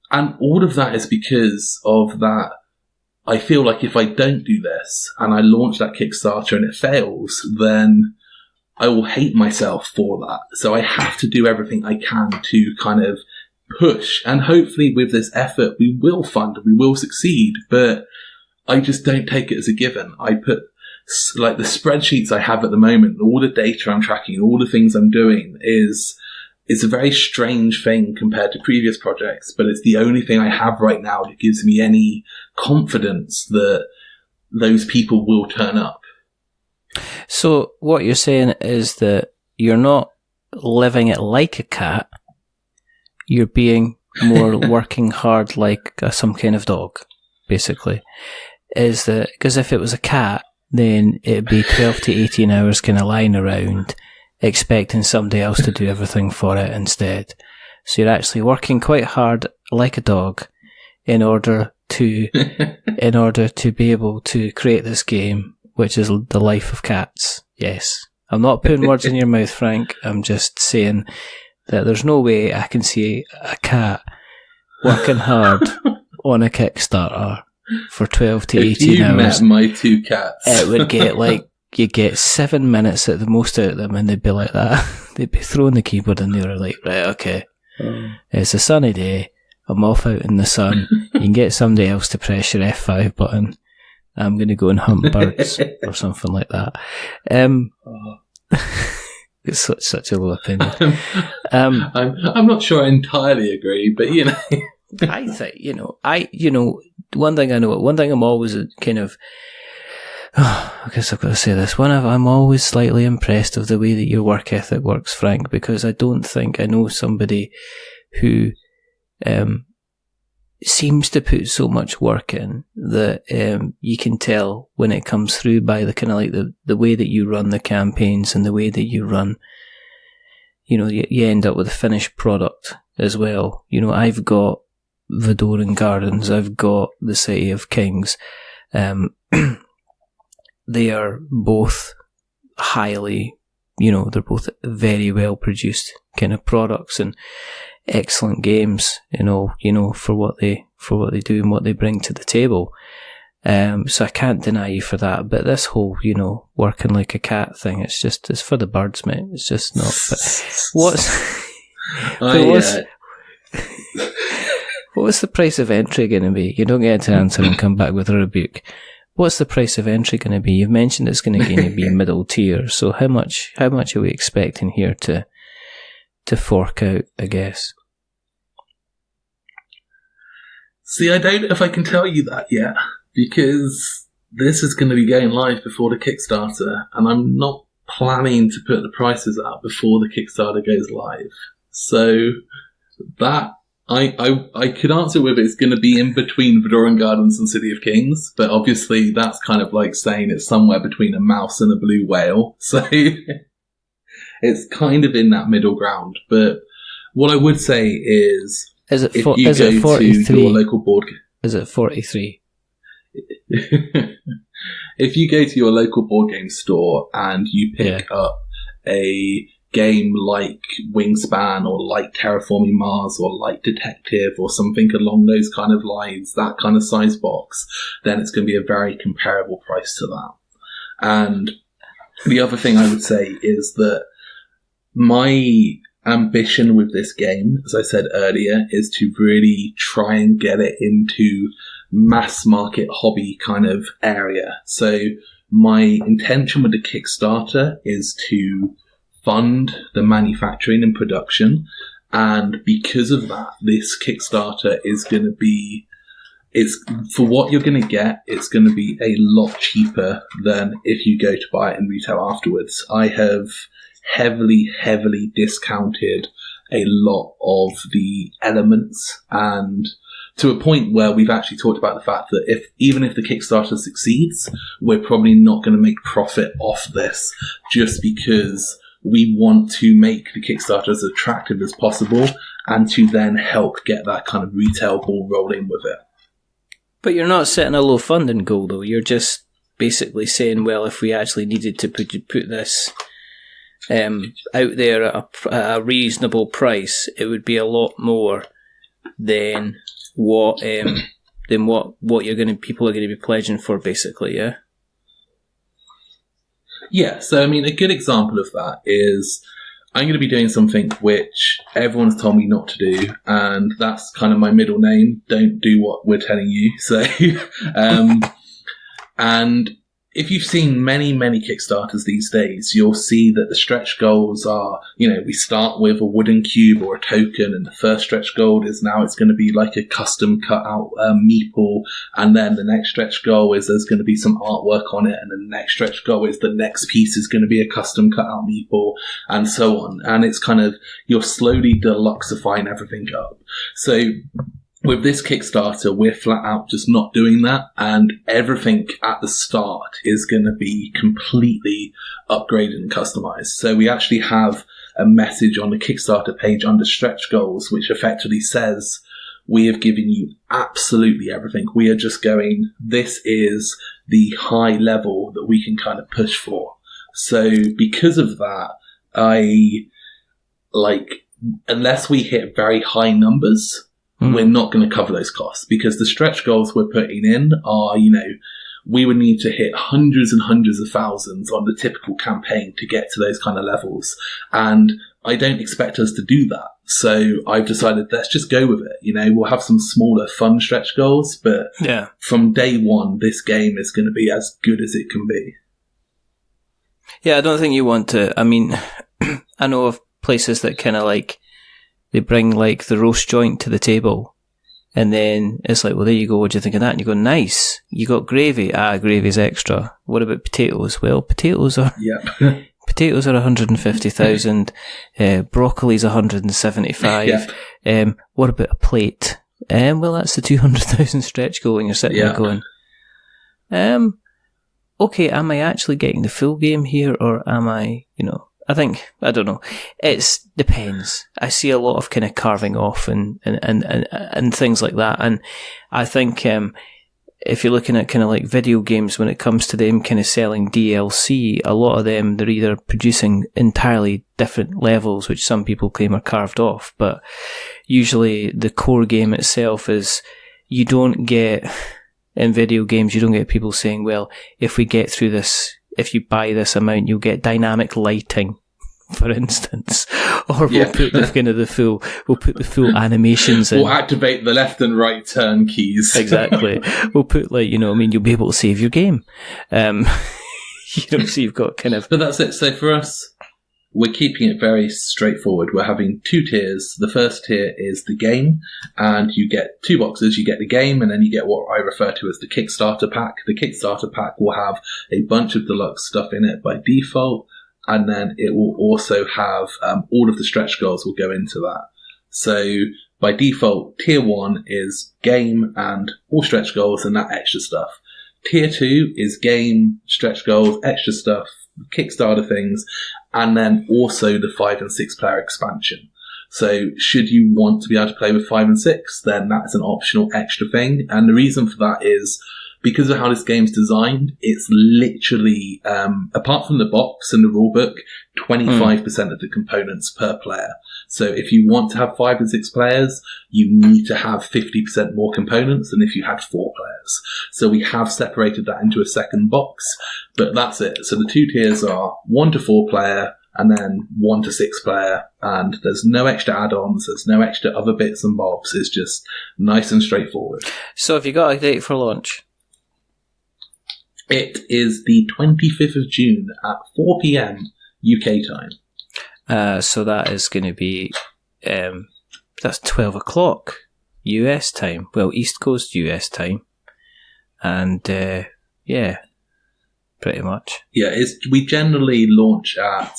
and all of that is because of that. I feel like if I don't do this and I launch that Kickstarter and it fails, then I will hate myself for that. So I have to do everything I can to kind of push. And hopefully with this effort, we will fund, we will succeed. But I just don't take it as a given. I put, like, the spreadsheets I have at the moment, all the data I'm tracking, all the things I'm doing it's a very strange thing compared to previous projects, but it's the only thing I have right now that gives me any confidence that those people will turn up. So what you're saying is that you're not living it like a cat, you're being more working hard like some kind of dog, basically. Is that, because if it was a cat, then it'd be 12 to 18 hours kind of lying around, expecting somebody else to do everything for it instead. So you're actually working quite hard like a dog in order to be able to create this game, which is the life of cats. Yes. I'm not putting words in your mouth, Frank. I'm just saying that there's no way I can see a cat working hard on a Kickstarter for 12 to 18 hours. If you met my two cats, it would get like, you get 7 minutes at the most out of them, and they'd be like that. They'd be throwing the keyboard and they were like, right, okay, it's a sunny day, I'm off out in the sun, you can get somebody else to press your F5 button, I'm going to go and hunt birds, or something like that. It's such a low opinion. I'm not sure I entirely agree, but you know. I think, one thing I'm always kind of, I guess I've got to say this. I'm always slightly impressed of the way that your work ethic works, Frank, because I don't think I know somebody who seems to put so much work in that you can tell when it comes through by the kind of like the way that you run the campaigns and the way that you run, you end up with a finished product as well. I've got Vidoran Gardens, I've got the City of Kings. They are both highly, they're both very well produced kind of products and excellent games, for what they do and what they bring to the table. So I can't deny you for that. But this whole, working like a cat thing, it's for the birds, mate. It's just not. What's the price of entry going to be? You don't get to answer and come back with a rebuke. What's the price of entry going to be? You've mentioned it's going to be middle tier. So how much are we expecting here to fork out, I guess? See, I don't know if I can tell you that yet, because this is going to be going live before the Kickstarter, and I'm not planning to put the prices out before the Kickstarter goes live. So that I could answer with it's going to be in between Vidoran Gardens and City of Kings, but obviously that's kind of like saying it's somewhere between a mouse and a blue whale. So it's kind of in that middle ground. But what I would say is it if you go 43? to your local board game... Is it 43? If you go to your local board game store and you pick up a game like Wingspan or like Terraforming Mars or like Detective or something along those kind of lines, that kind of size box, then it's going to be a very comparable price to that. And the other thing I would say is that my ambition with this game, as I said earlier, is to really try and get it into mass market hobby kind of area. So my intention with the Kickstarter is to fund the manufacturing and production, and because of that, this Kickstarter is going to be, it's for what you're going to get, it's going to be a lot cheaper than if you go to buy it in retail afterwards. I have heavily discounted a lot of the elements, and to a point where we've actually talked about the fact that even if the Kickstarter succeeds, we're probably not going to make profit off this, just because we want to make the Kickstarter as attractive as possible and to then help get that kind of retail ball rolling with it. But you're not setting a low funding goal, though. You're just basically saying, well, if we actually needed to put this out there at a reasonable price, it would be a lot more than what people are going to be pledging for, basically, yeah? Yeah, so I mean, a good example of that is I'm going to be doing something which everyone's told me not to do, and that's kind of my middle name. Don't do what we're telling you. So, and if you've seen many Kickstarters these days, you'll see that the stretch goals are, we start with a wooden cube or a token, and the first stretch goal is now it's going to be like a custom cut out meeple, and then the next stretch goal is there's going to be some artwork on it, and then the next stretch goal is the next piece is going to be a custom cut out meeple, and so on. And it's kind of, you're slowly deluxifying everything up. So with this Kickstarter, we're flat out just not doing that, and everything at the start is going to be completely upgraded and customized. So we actually have a message on the Kickstarter page under stretch goals, which effectively says, we have given you absolutely everything. We are just going, this is the high level that we can kind of push for. So because of that, unless we hit very high numbers, we're not going to cover those costs, because the stretch goals we're putting in are, we would need to hit hundreds and hundreds of thousands on the typical campaign to get to those kind of levels. And I don't expect us to do that. So I've decided, let's just go with it. We'll have some smaller fun stretch goals, but from day one, this game is going to be as good as it can be. Yeah, I don't think you want to. I mean, I know of places that kind of they bring the roast joint to the table, and then it's like, well, there you go, what do you think of that? And you go, nice, you got gravy. Gravy's extra. What about potatoes? Well, potatoes are potatoes are 150,000, broccoli's 175. What about a plate? Well, that's the 200,000 stretch goal, and you're sitting there going, okay, am I actually getting the full game here, or am I, I don't know. It depends. I see a lot of kind of carving off and things like that. And I think if you're looking at kind of video games, when it comes to them kind of selling DLC, a lot of them, they're either producing entirely different levels, which some people claim are carved off. But usually the core game itself is, you don't get, in video games, you don't get people saying, well, if we get through this, if you buy this amount, you'll get dynamic lighting, for instance, or we'll put the full animations in. We'll activate the left and right turn keys. Exactly. We'll put you'll be able to save your game. So you've got kind of. But that's it. So for us, we're keeping it very straightforward. We're having 2 tiers. The first tier is the game, and you get 2 boxes. You get the game, and then you get what I refer to as the Kickstarter pack. The Kickstarter pack will have a bunch of deluxe stuff in it by default, and then it will also have all of the stretch goals will go into that. So by default, tier 1 is game and all stretch goals and that extra stuff. Tier 2 is game, stretch goals, extra stuff, Kickstarter things, and then also the 5 and 6 player expansion. So should you want to be able to play with 5 and 6, then that's an optional extra thing. And the reason for that is because of how this game's designed, it's literally, apart from the box and the rulebook, 25% of the components per player. So if you want to have 5 and 6 players, you need to have 50% more components than if you had 4 players. So we have separated that into a second box, but that's it. So the 2 tiers are 1 to 4 player, and then 1 to 6 player, and there's no extra add-ons, there's no extra other bits and bobs, it's just nice and straightforward. So have you got a date for launch? It is the 25th of June at 4 p.m. UK time. So that is going to be, that's 12 o'clock US time, well, East Coast US time, and yeah, pretty much. Yeah, we generally launch at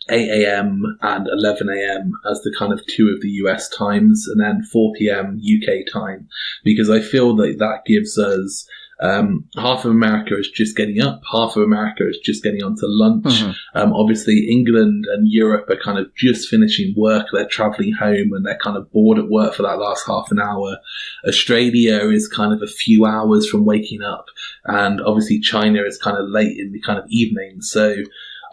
8 a.m. and 11 a.m. as the kind of 2 of the US times, and then 4 p.m. UK time, because I feel that that gives us half of America is just getting up, half of America is just getting onto lunch. Obviously, England and Europe are kind of just finishing work, they're travelling home and they're kind of bored at work for that last half an hour. Australia is kind of a few hours from waking up, and obviously China is kind of late in the kind of evening. So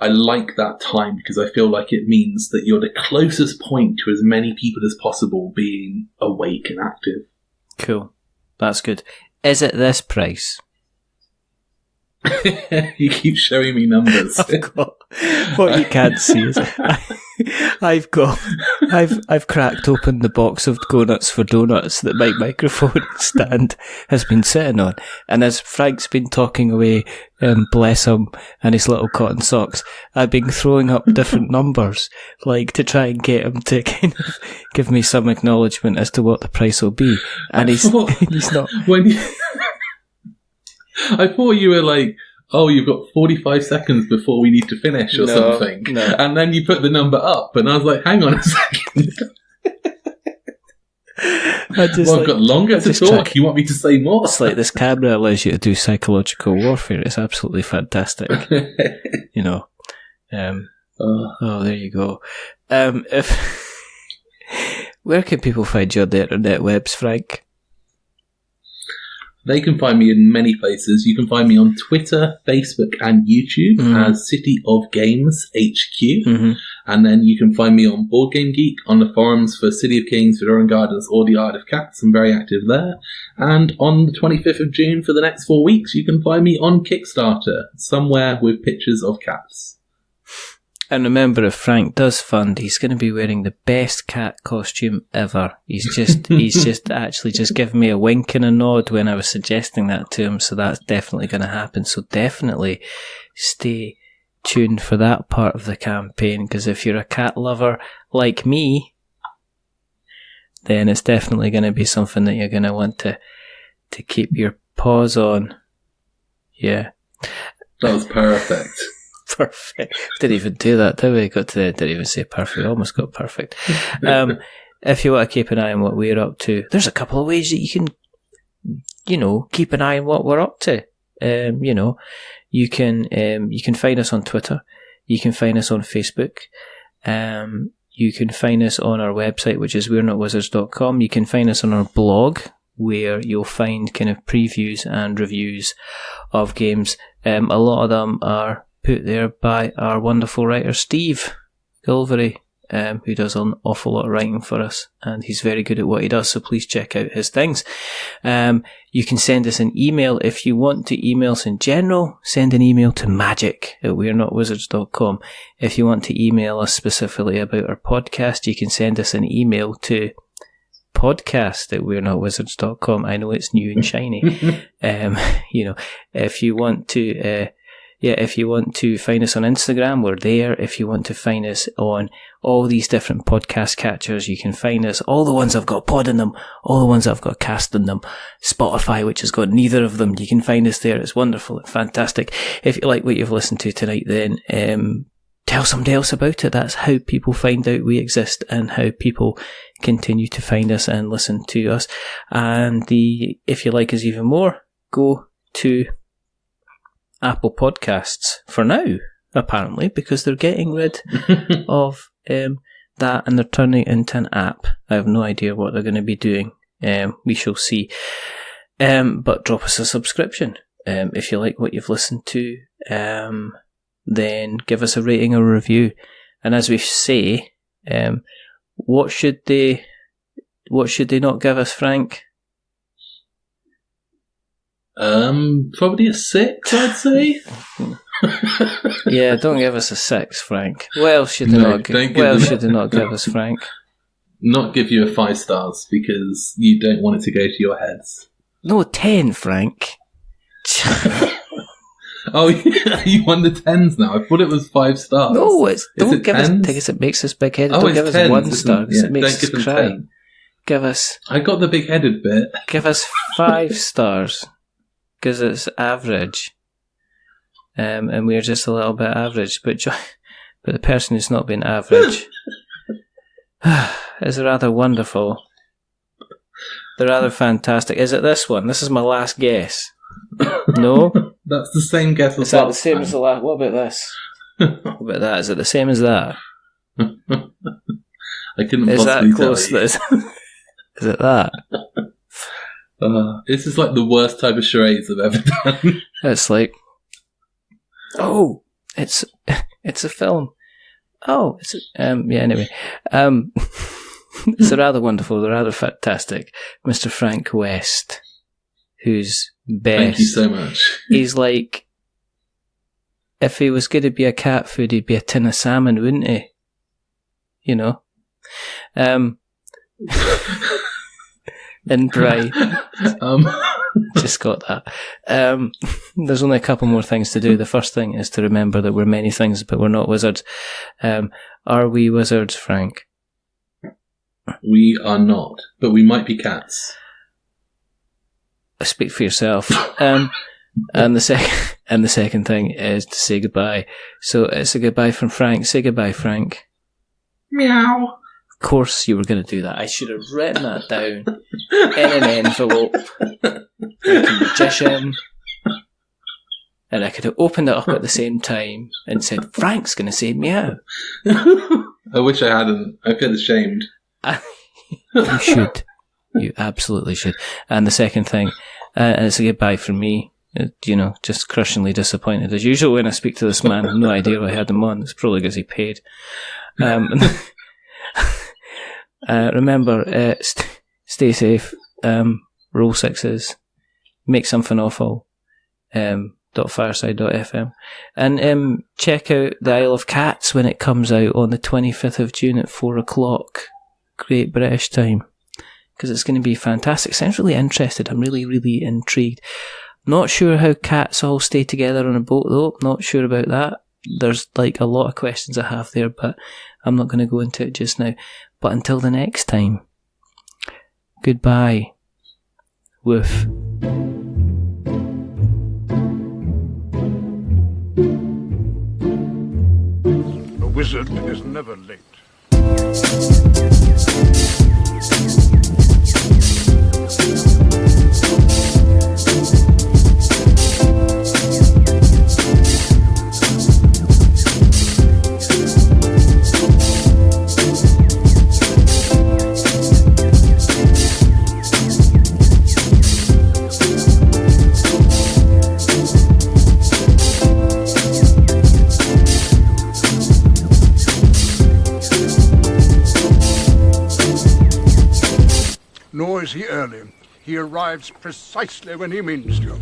I like that time because I feel like it means that you're the closest point to as many people as possible being awake and active. Cool. That's good. Is it this price? You keep showing me numbers. I've got, what you can't see is I've cracked open the box of Go-Nuts for Donuts that my microphone stand has been sitting on, and as Frank's been talking away, bless him and his little cotton socks, I've been throwing up different numbers, like to try and get him to kind of give me some acknowledgement as to what the price will be, and he's not. I thought you were like, oh, you've got 45 seconds before we need to finish or something. No. And then you put the number up, and I was like, hang on a second. I've got longer to talk. You want me to say more? It's like this camera allows you to do psychological warfare. It's absolutely fantastic. You know. Oh, there you go. Where can people find you on the internet webs, Frank? They can find me in many places. You can find me on Twitter, Facebook, and YouTube as City of Games HQ. And then you can find me on Board Game Geek, on the forums for City of Kings, Fedoran Gardens, or the Isle of Cats. I'm very active there. And on the 25th of June for the next 4 weeks, you can find me on Kickstarter, somewhere with pictures of cats. And remember, if Frank does fund, he's going to be wearing the best cat costume ever. He's just actually just given me a wink and a nod when I was suggesting that to him, so that's definitely going to happen. So definitely stay tuned for that part of the campaign, because if you're a cat lover like me, then it's definitely going to be something that you're going to want to keep your paws on. Yeah. That was perfect. Perfect. Didn't even do that, did we? Didn't even say perfect. Almost got perfect. If you want to keep an eye on what we're up to, there's a couple of ways that you can, keep an eye on what we're up to. You can find us on Twitter. You can find us on Facebook. You can find us on our website, which is we'renotwizards.com. You can find us on our blog, where you'll find kind of previews and reviews of games. A lot of them are put there by our wonderful writer Steve Gilvery, who does an awful lot of writing for us, and he's very good at what he does, so please check out his things. You can send us an email if you want to email us in general. Send an email to magic@we'renotwizards.com. If you want to email us specifically about our podcast, you can send us an email to podcast@we'renotwizards.com. I know it's new and shiny. If you want to if you want to find us on Instagram, we're there. If you want to find us on all these different podcast catchers, you can find us. All the ones I've got pod in them, all the ones I've got cast in them. Spotify, which has got neither of them, you can find us there. It's wonderful and fantastic. If you like what you've listened to tonight, then tell somebody else about it. That's how people find out we exist and how people continue to find us and listen to us. And if you like us even more, go to Apple Podcasts for now, apparently, because they're getting rid of that and they're turning it into an app. I have no idea what they're going to be doing. We shall see. But drop us a subscription. If you like what you've listened to, then give us a rating or a review. And as we say, what should they not give us, Frank? Probably a 6, I'd say. Yeah, don't give us a 6, Frank. Well, should they not give us, Frank? Not give you a 5 stars because you don't want it to go to your heads. No, 10, Frank. Oh, you want the 10s now? I thought it was 5 stars. No, don't give us. Because it makes us big-headed. Don't give us 1 star because it makes us cry. 10. Give us. I got the big-headed bit. Give us 5 stars. Because it's average, and we're just a little bit average. But but the person who's not been average is rather wonderful. They're rather fantastic. Is it this one? This is my last guess. No? That's the same guess as Is that the same as the last? What about this? What about that? Is it the same as that? I couldn't Is possibly that close? tell you. Is it that? This is like the worst type of charades I've ever done. It's like, oh, it's a film. Oh, anyway. It's a rather wonderful, they're rather fantastic Mr. Frank West, who's best. Thank you so much. He's like, if he was going to be a cat food, he'd be a tin of salmon, wouldn't he? You know? And dry. Just got that. There's only a couple more things to do. The first thing is to remember that we're many things, but we're not wizards. Are we wizards, Frank? We are not, but we might be cats. Speak for yourself. And the second thing is to say goodbye. So it's a goodbye from Frank. Say goodbye, Frank. Meow. Of course you were going to do that. I should have written that down in an envelope like a magician, and I could have opened it up at the same time and said, Frank's going to say meow. I wish I hadn't. I feel ashamed. You should. You absolutely should. And the second thing, and it's a goodbye from me, just crushingly disappointed as usual when I speak to this man. I have no idea why I had him on. It's probably because he paid. Remember, stay safe, roll sixes, make something awful, .fireside.fm, and check out The Isle of Cats when it comes out on the 25th of June at 4:00, Great British time, because it's going to be fantastic. Sounds really interested. I'm really, really intrigued. Not sure how cats all stay together on a boat though, not sure about that. There's like a lot of questions I have there, but I'm not going to go into it just now. But until the next time, goodbye. Woof. A wizard is never late. Nor is he early. He arrives precisely when he means to.